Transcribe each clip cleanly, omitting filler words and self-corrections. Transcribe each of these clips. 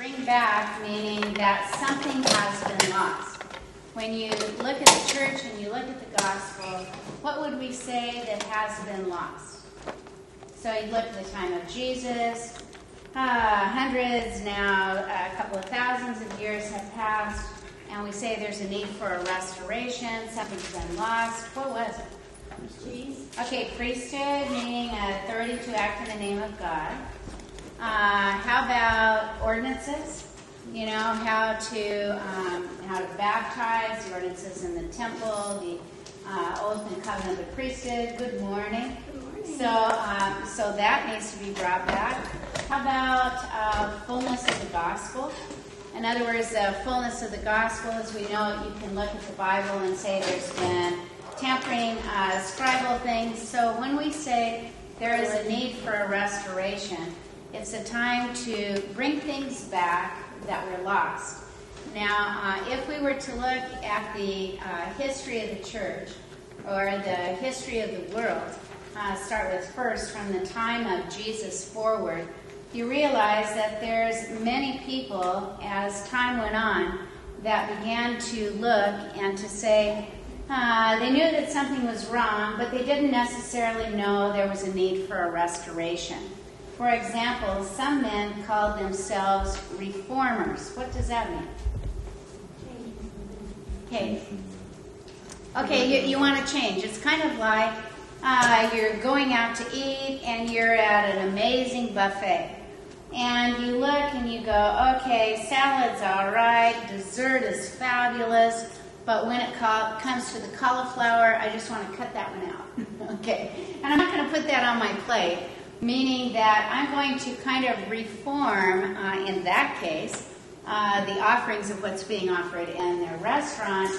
Bring back meaning that something has been lost. When you look at the church and you look at the gospel, what would we say that has been lost? So you look at the time of Jesus, hundreds, now a couple of thousands of years have passed, and we say there's a need for a restoration, something's been lost. What was it? Okay, priesthood, meaning authority to act in the name of God. How about ordinances? You know, how to baptize, the ordinances in the temple, the oath and covenant of the priesthood. Good morning. Good morning. So that needs to be brought back. How about fullness of the gospel? In other words, the fullness of the gospel, as we know, you can look at the Bible and say there's been tampering, scribal things. So when we say there is a need for a restoration, it's a time to bring things back that were lost. Now, if we were to look at the history of the church or the history of the world, start with first from the time of Jesus forward, you realize that there's many people as time went on that began to look and to say, they knew that something was wrong, but they didn't necessarily know there was a need for a restoration. For example, some men called themselves reformers. What does that mean? Okay, you want to change. It's kind of like you're going out to eat and you're at an amazing buffet. And you look and you go, okay, salad's all right, dessert is fabulous, but when it comes to the cauliflower, I just want to cut that one out. Okay, and I'm not going to put that on my plate, meaning that I'm going to kind of reform, in that case, the offerings of what's being offered in their restaurant,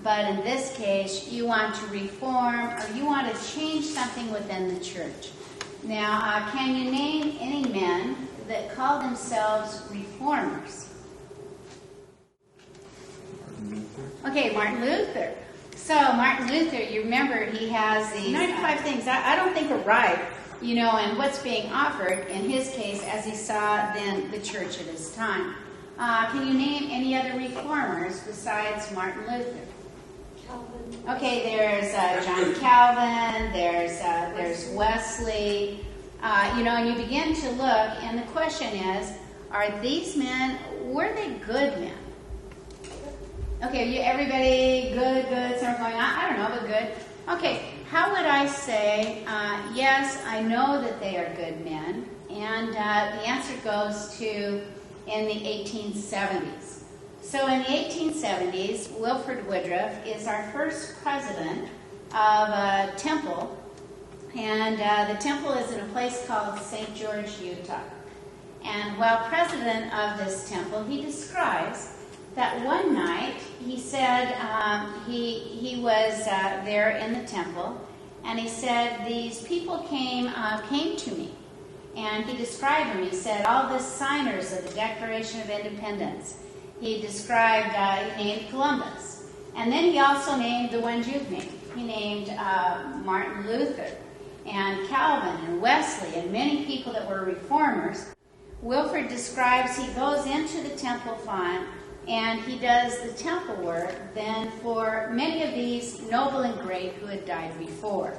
but in this case, you want to reform or you want to change something within the church. Now, can you name any men that call themselves reformers? Okay, Martin Luther. So Martin Luther, you remember he has these 95 things I don't think are right, you know, and what's being offered in his case as he saw then the church at his time. Can you name any other reformers besides Martin Luther? Calvin. Okay, there's John Calvin, there's Wesley, you know, and you begin to look, and the question is, are these men, were they good men? Okay, everybody good, some are going, I don't know, but good. Okay, how would I say, yes, I know that they are good men, and the answer goes to in the 1870s. So in the 1870s, Wilford Woodruff is our first president of a temple, and the temple is in a place called St. George, Utah. And while president of this temple, he describes that one night he said he was there in the temple, and he said these people came to me, and he described them. He said all the signers of the Declaration of Independence. He described, he named Columbus, and then he also named the ones you've named. He named Martin Luther and Calvin and Wesley and many people that were reformers. Wilford describes he goes into the temple font and he does the temple work then for many of these noble and great who had died before.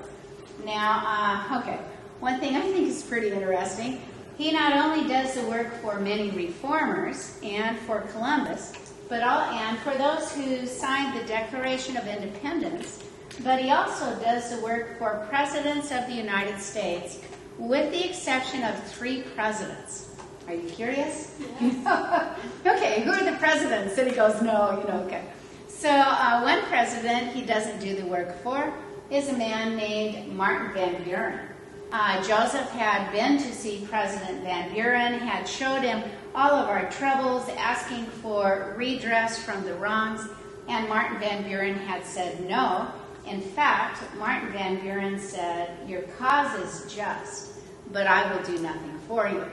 Now, okay, one thing I think is pretty interesting, he not only does the work for many reformers and for Columbus, and for those who signed the Declaration of Independence, but he also does the work for presidents of the United States, with the exception of 3 presidents. Are you curious? Yes. Okay, who are the presidents? And he goes, no, you know, okay. So one president he doesn't do the work for is a man named Martin Van Buren. Joseph had been to see President Van Buren, had showed him all of our troubles, asking for redress from the wrongs, and Martin Van Buren had said no. In fact, Martin Van Buren said, your cause is just, but I will do nothing for you.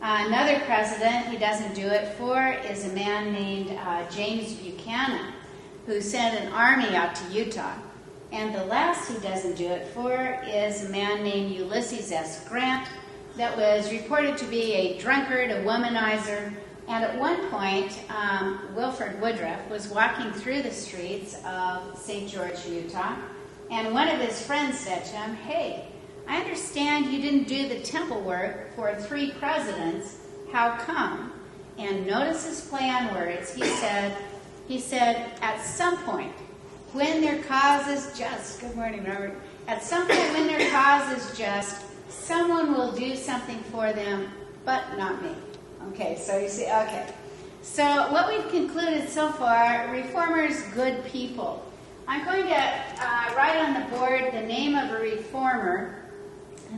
Another president he doesn't do it for is a man named James Buchanan, who sent an army out to Utah. And the last he doesn't do it for is a man named Ulysses S. Grant, that was reported to be a drunkard, a womanizer, And at one point, Wilford Woodruff was walking through the streets of St. George, Utah, and one of his friends said to him, "Hey, I understand you didn't do the temple work for 3 presidents. How come?" And notice his play on words. He said, "At some point, when their cause is just," good morning, Robert, "at some point when their cause is just, someone will do something for them, but not me." Okay, so you see, okay. So what we've concluded so far, reformers, good people. I'm going to write on the board the name of a reformer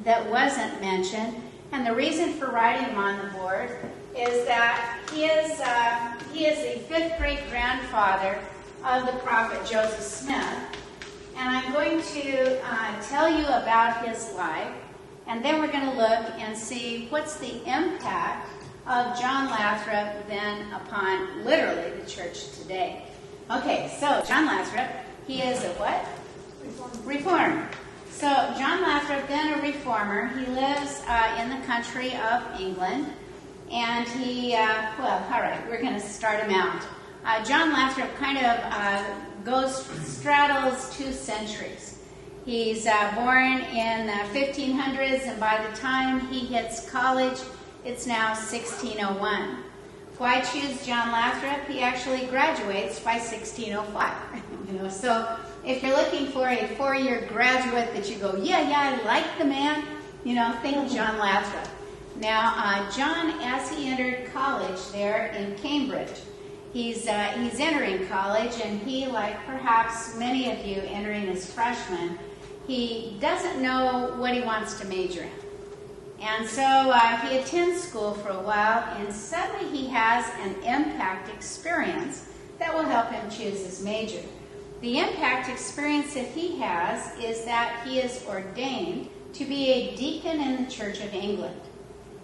that wasn't mentioned, and the reason for writing him on the board is that he is the 5th great-grandfather of the prophet Joseph Smith, and I'm going to tell you about his life, and then we're going to look and see what's the impact of John Lathrop then upon literally the church today. Okay, so John Lathrop, he is a what? Reformer. So John Lathrop, then a reformer. He lives in the country of England, and he, well, all right, we're going to start him out. John Lathrop kind of straddles 2 centuries. He's born in the 1500s, and by the time he hits college, it's now 1601. Why choose John Lathrop? He actually graduates by 1605. So if you're looking for a 4-year graduate that you go, yeah, I like the man, think John Lathrop. Now, John, as he entered college there in Cambridge, he's entering college, and he, like perhaps many of you entering as freshmen, he doesn't know what he wants to major in. And so he attends school for a while, and suddenly he has an impact experience that will help him choose his major. The impact experience that he has is that he is ordained to be a deacon in the Church of England.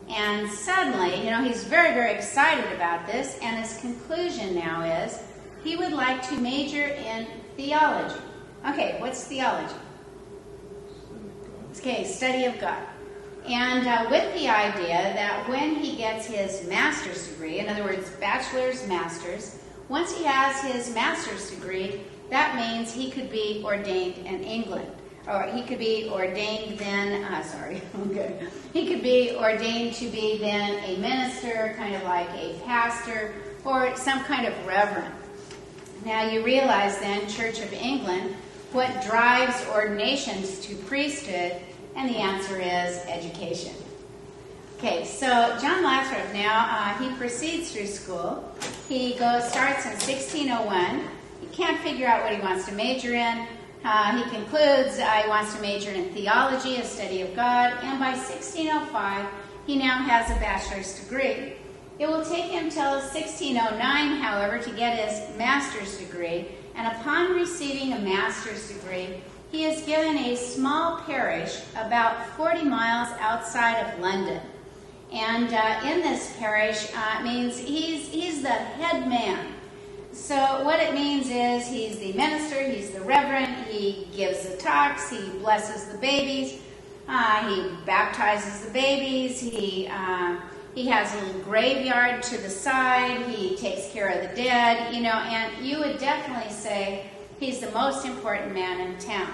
And suddenly, he's very, very excited about this, and his conclusion now is he would like to major in theology. Okay, what's theology? Okay, study of God. And with the idea that when he gets his master's degree, in other words, bachelor's, master's, once he has his master's degree, that means he could be ordained in England. Or he could be ordained then, he could be ordained to be then a minister, kind of like a pastor, or some kind of reverend. Now you realize then, Church of England, what drives ordinations to priesthood, and the answer is education. Okay, so John Lathrop now, he proceeds through school. He starts in 1601. He can't figure out what he wants to major in. He concludes he wants to major in theology, a study of God, and by 1605, he now has a bachelor's degree. It will take him till 1609, however, to get his master's degree, and upon receiving a master's degree, he is given a small parish about 40 miles outside of London. And in this parish, it means he's the head man. So what it means is he's the minister, he's the reverend, he gives the talks, he blesses the babies, he baptizes the babies, he has a little graveyard to the side, he takes care of the dead, and you would definitely say he's the most important man in town.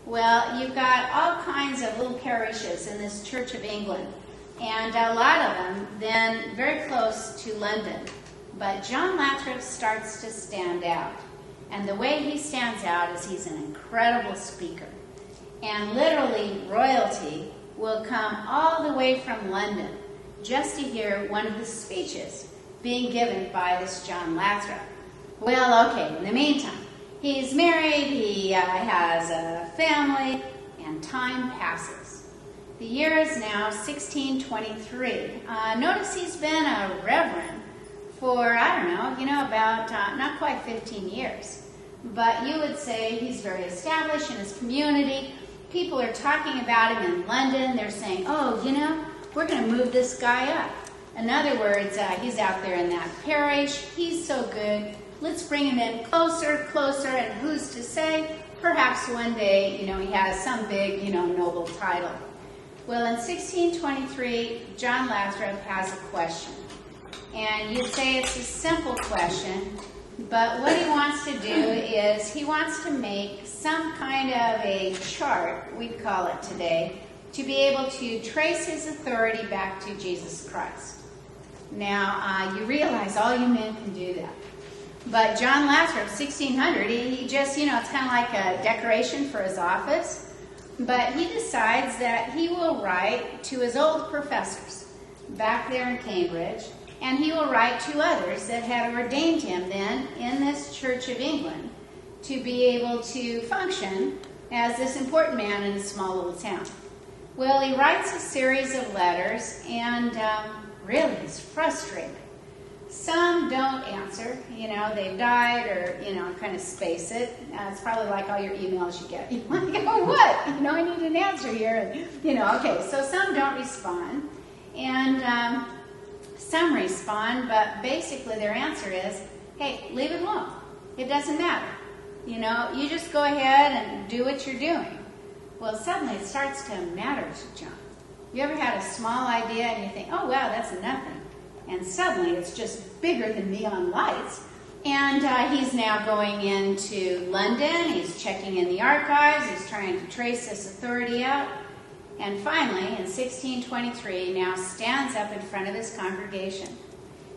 Well, you've got all kinds of little parishes in this Church of England, and a lot of them then very close to London. But John Lathrop starts to stand out. And the way he stands out is he's an incredible speaker. And literally, royalty will come all the way from London just to hear one of his speeches being given by this John Lathrop. Well, okay, in the meantime, he's married, he has a family, and time passes. The year is now 1623. Notice he's been a reverend for, about not quite 15 years. But you would say he's very established in his community. People are talking about him in London. They're saying, we're going to move this guy up. In other words, he's out there in that parish. He's so good. Let's bring him in closer, and who's to say? Perhaps one day, he has some big, noble title. Well, in 1623, John Lathrop has a question. And you'd say it's a simple question, but what he wants to do is he wants to make some kind of a chart, we'd call it today, to be able to trace his authority back to Jesus Christ. Now, you realize all you men can do that. But John Lathrop, 1600, he just, it's kind of like a decoration for his office. But he decides that he will write to his old professors back there in Cambridge, and he will write to others that had ordained him then in this Church of England to be able to function as this important man in a small little town. Well, he writes a series of letters, and really is frustrated. Some don't answer, they've died or, kind of space it. It's probably like all your emails you get. You want to go, what? I need an answer here. And, okay, so some don't respond. And some respond, but basically their answer is, hey, leave it alone. It doesn't matter. You just go ahead and do what you're doing. Well, suddenly it starts to matter to John. You ever had a small idea and you think, oh, wow, that's nothing. And suddenly it's just bigger than neon lights. And he's now going into London. He's checking in the archives. He's trying to trace this authority out. And finally, in 1623, now stands up in front of his congregation.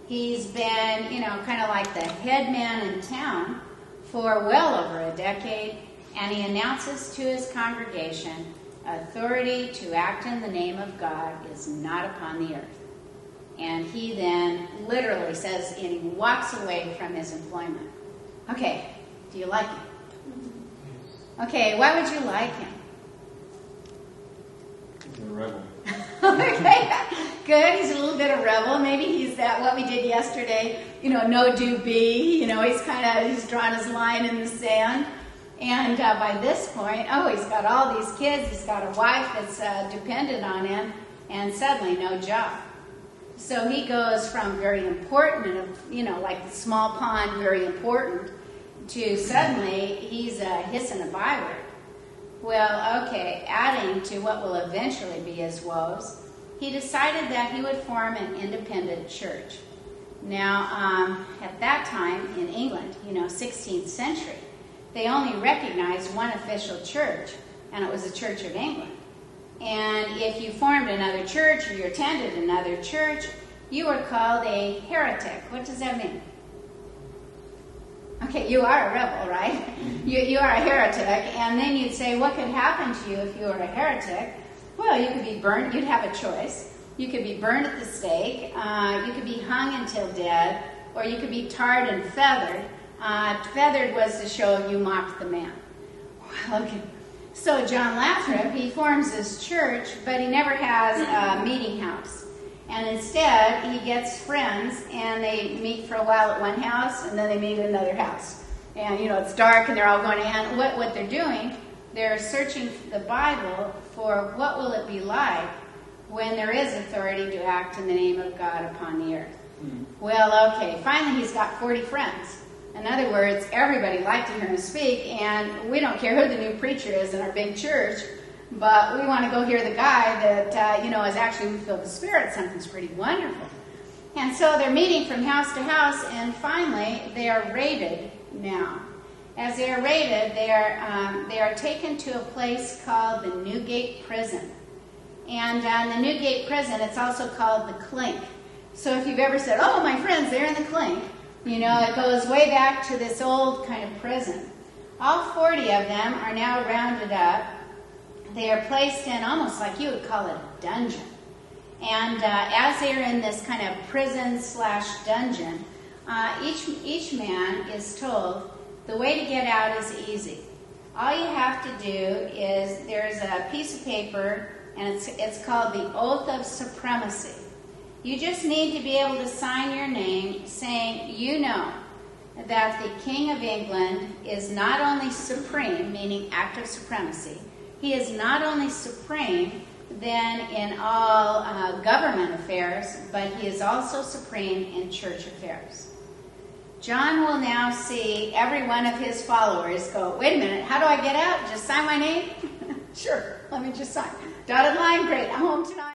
He's been, kind of like the head man in town for well over a decade. And he announces to his congregation, authority to act in the name of God is not upon the earth. And he then literally says, and he walks away from his employment. Okay, do you like him? Okay, why would you like him? He's a rebel. Okay, good. He's a little bit of a rebel. Maybe he's that, what we did yesterday, no do be. He's drawn his line in the sand. And by this point, he's got all these kids. He's got a wife that's dependent on him, and suddenly no job. So he goes from very important, and like the small pond, very important, to suddenly he's a hiss and a byword. Well, okay, adding to what will eventually be his woes, he decided that he would form an independent church. Now, at that time in England, 16th century, they only recognized one official church, and it was the Church of England. And if you formed another church or you attended another church, you were called a heretic. What does that mean? Okay, you are a rebel, right? You are a heretic. And then you'd say, what could happen to you if you were a heretic? Well, you could be burned. You'd have a choice. You could be burned at the stake. You could be hung until dead. Or you could be tarred and feathered. Feathered was to show you mocked the man. Well, okay. So John Lathrop, he forms this church, but he never has a meeting house. And instead, he gets friends, and they meet for a while at one house, and then they meet at another house. And, it's dark, and they're all going to, and what they're doing, they're searching the Bible for what will it be like when there is authority to act in the name of God upon the earth. Mm-hmm. Well, okay, finally he's got 40 friends. In other words, everybody liked to hear him speak, and we don't care who the new preacher is in our big church, but we want to go hear the guy that, is actually filled with the Spirit. Something's pretty wonderful. And so they're meeting from house to house, and finally they are raided now. As they are raided, they are taken to a place called the Newgate Prison. And in the Newgate Prison, it's also called the Clink. So if you've ever said, oh, my friends, they're in the Clink, it goes way back to this old kind of prison. All 40 of them are now rounded up. They are placed in almost like you would call it a dungeon. And as they are in this kind of prison/dungeon, each man is told the way to get out is easy. All you have to do is there's a piece of paper, and it's called the Oath of Supremacy. You just need to be able to sign your name saying that the King of England is not only supreme, meaning active supremacy, he is not only supreme then in all government affairs, but he is also supreme in church affairs. John will now see every one of his followers go, wait a minute, how do I get out? Just sign my name? Sure, let me just sign. Dotted line, great, I'm home tonight.